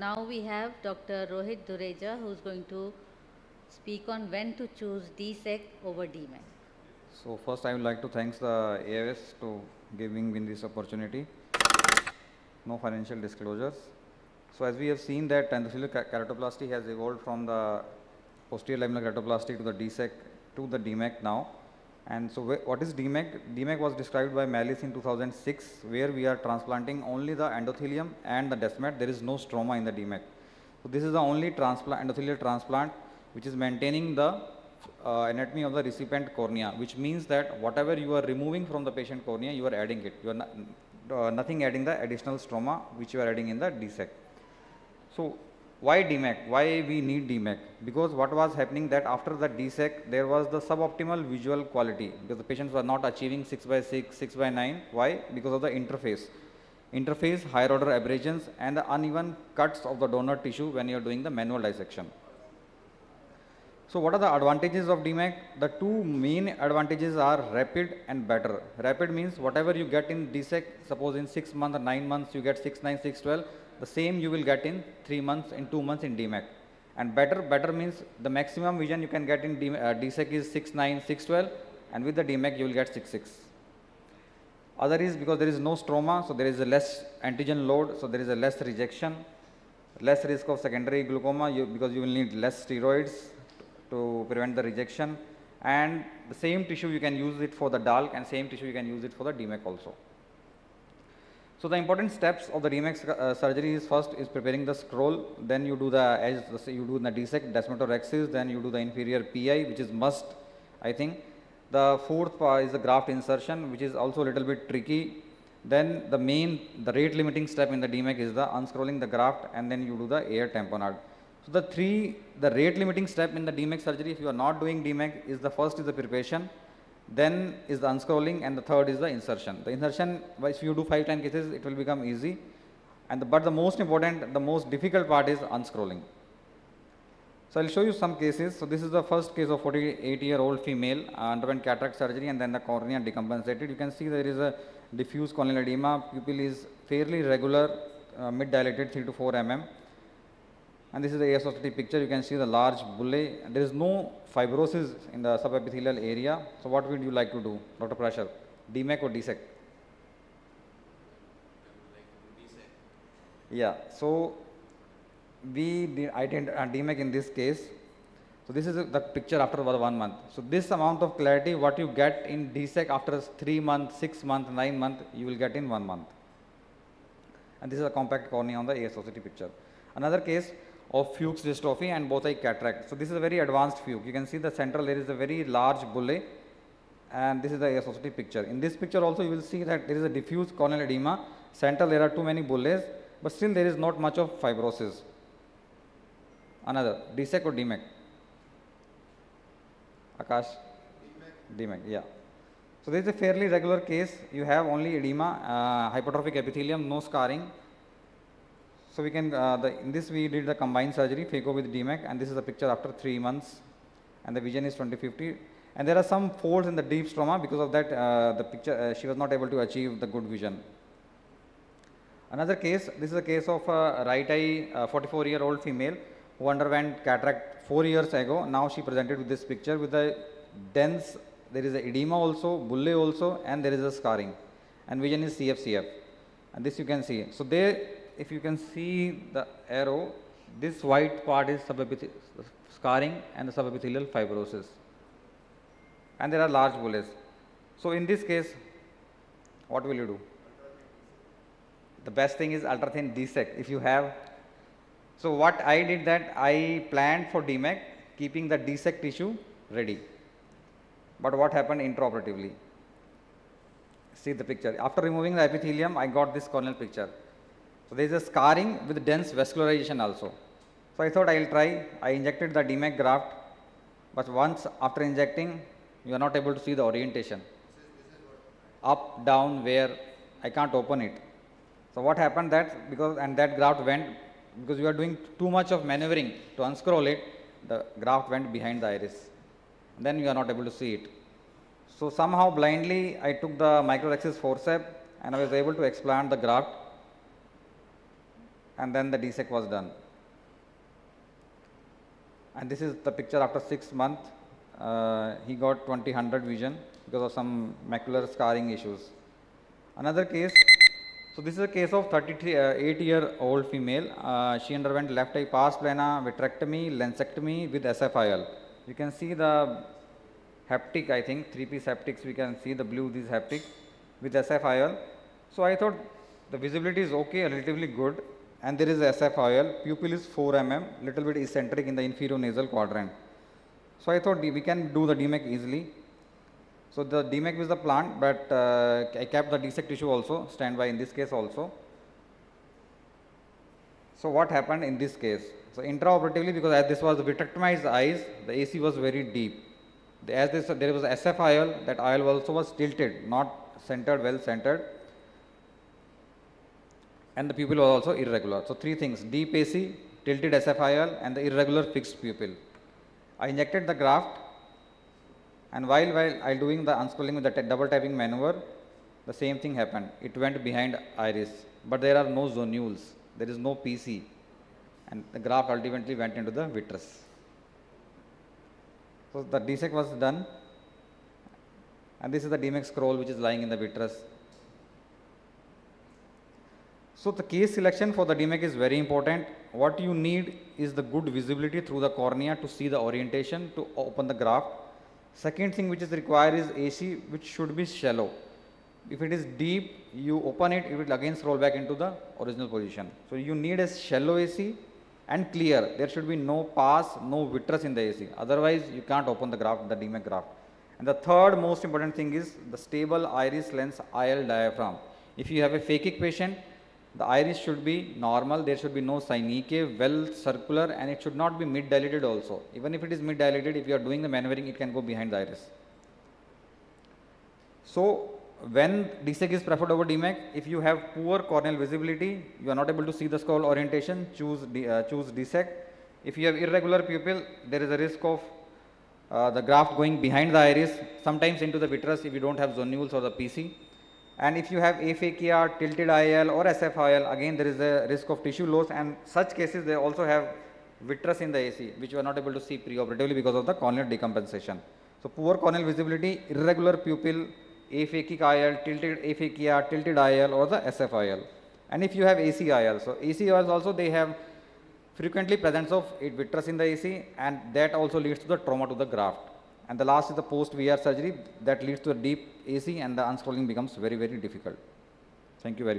Now we have Dr. Rohit Dureja, who is going to speak on when to choose DSAEK over DMEK. So first I would like to thank the AIOS to giving me this opportunity. No financial disclosures. So as we have seen that endothelial keratoplasty has evolved from the posterior laminar keratoplasty to the DSAEK to the DMEK now. And so what is DMEK? DMEK was described by Mallis in 2006, where we are transplanting only the endothelium and the descemet. There is no stroma in the DMEK. So this is the only endothelial transplant which is maintaining the anatomy of the recipient cornea, which means that whatever you are removing from the patient cornea, you are adding it. You are nothing adding the additional stroma which you are adding in the DSAEK. So why DMEK? Why we need DMEK? Because what was happening that after the DSAEK, there was the suboptimal visual quality because the patients were not achieving 6/6, 6/9. Why? Because of the interface, higher order abrasions and the uneven cuts of the donor tissue when you are doing the manual dissection. So what are the advantages of DMEK? The two main advantages are rapid and better. Rapid means whatever you get in DSAEK, suppose in 6 months or 9 months you get 6, 9, 6, 12, the same you will get in 3 months, in 2 months in DMEK. And better means the maximum vision you can get in DSAEK is 6, 9, 6, 12, and with the DMEK you will get 6, 6. Other is because there is no stroma, so there is a less antigen load, so there is a less rejection, less risk of secondary glaucoma because you will need less steroids to prevent the rejection, and the same tissue you can use it for the DALK and same tissue you can use it for the DMEK also. So the important steps of the DMEK surgery is first is preparing the scroll, then you do the you do the DSAEK descemetorrhexis, then you do the inferior PI, which is must, I think. The fourth part is the graft insertion, which is also a little bit tricky. Then the rate limiting step in the DMEK is the unscrolling the graft, and then you do the air tamponade. So the rate limiting step in the DMEK surgery, if you are not doing DMEK, is the first is the preparation, then is the unscrolling, and the third is the insertion. The insertion, if you do 5 10 cases, it will become easy. But the most important, the most difficult part is unscrolling. So I will show you some cases. So this is the first case of 48-year-old female underwent cataract surgery and then the cornea decompensated. You can see there is a diffuse corneal edema. Pupil is fairly regular, mid-dilated 3 to 4 mm. And this is the AIOCMTC picture. You can see the large bullae. There is no fibrosis in the subepithelial area. So what would you like to do, Dr. Prashar? DMEK or DSAEK? Yeah. So I did DMEK in this case. So this is the picture after 1 month. So this amount of clarity, what you get in DSAEK after 3 months, 6 months, 9 months, you will get in 1 month. And this is a compact cornea on the AIOCMTC picture. Another case of Fuchs dystrophy and both eye cataract. So this is a very advanced Fuchs. You can see the central there is a very large bullae, and this is the AIOCMTC picture. In this picture also you will see that there is a diffuse corneal edema. Central there are too many bullae, but still there is not much of fibrosis. Another DSAEK or DMEK? Akash? DMEK, yeah. So this is a fairly regular case. You have only edema, hypertrophic epithelium, no scarring. So we can, in this we did the combined surgery, phaco with DMEK, and this is the picture after 3 months, and the vision is 20/50. And there are some folds in the deep stroma. Because of that, the picture she was not able to achieve the good vision. Another case, this is a case of a right eye 44-year-old female who underwent cataract 4 years ago. Now she presented with this picture with a dense, there is a edema also, bullae also, and there is a scarring, and vision is CF. And this you can see. So if you can see the arrow, this white part is scarring and the subepithelial fibrosis, and there are large bullae. So in this case, what will you do? The best thing is ultra thin DSAEK if you have. So what I did that I planned for DMEK keeping the DSAEK tissue ready. But what happened intraoperatively? See the picture. After removing the epithelium, I got this corneal picture. So there is a scarring with dense vascularization also. So I thought I will try. I injected the DMEK graft, but once after injecting, you are not able to see the orientation. Up, down, where I can't open it. So what happened that that graft went, because you are doing too much of maneuvering to unscroll it, the graft went behind the iris. Then you are not able to see it. So somehow blindly I took the microrhexis forceps and I was able to explant the graft. and then the DSAEK was done. And this is the picture after 6 months. He got 20/100 vision because of some macular scarring issues. Another case, so this is a case of 8-year-old female. She underwent left eye pars plana, vitrectomy, lensectomy with SFIL. You can see the haptic, I think 3-piece haptics, we can see the blue, this haptic with SFIL. So I thought the visibility is okay, relatively good, and there is SFIL, pupil is 4 mm, little bit eccentric in the inferior nasal quadrant. So I thought we can do the DMEK easily. So the DMEK was the plant, but I kept the DSAEK tissue also, standby in this case also. So what happened in this case? So intraoperatively, because as this was the vitrectomized eyes, the AC was very deep. As this, there was SFIL, that IL also was tilted, not centered, well centered, and the pupil was also irregular. So 3 things: deep AC, tilted SFIL, and the irregular fixed pupil. I injected the graft, and while doing the unscrolling with the double tapping maneuver, the same thing happened. It went behind iris, but there are no zonules, there is no PC, and the graft ultimately went into the vitreous. So the DSAEK was done, and this is the DMEK scroll which is lying in the vitreous. So the case selection for the DMEK is very important. What you need is the good visibility through the cornea to see the orientation to open the graft. Second thing which is required is AC, which should be shallow. If it is deep, you open it, it will again scroll back into the original position. So you need a shallow AC and clear. There should be no pass, no vitreous in the AC. Otherwise, you can't open the graft, the DMEK graft. And the third most important thing is the stable iris lens IL diaphragm. If you have a phakic patient, the iris should be normal, there should be no synechia, well circular, and it should not be mid dilated also. Even if it is mid dilated, if you are doing the maneuvering, it can go behind the iris. So when DSAEK is preferred over DMEK, if you have poor corneal visibility, you are not able to see the skull orientation, choose DSAEK. If you have irregular pupil, there is a risk of the graft going behind the iris, sometimes into the vitreous if you don't have zonules or the PC. And if you have aphakia, tilted IL or SFIL, again there is a risk of tissue loss, and such cases they also have vitreous in the AC, which you are not able to see preoperatively because of the corneal decompensation. So poor corneal visibility, irregular pupil, aphakic IL, tilted aphakia, tilted IL or the SFIL. And if you have ACIL, so ACIL also they have frequently presence of vitreous in the AC, and that also leads to the trauma to the graft. And the last is the post VR surgery that leads to a deep AC, and the unscrolling becomes very, very difficult. Thank you very much.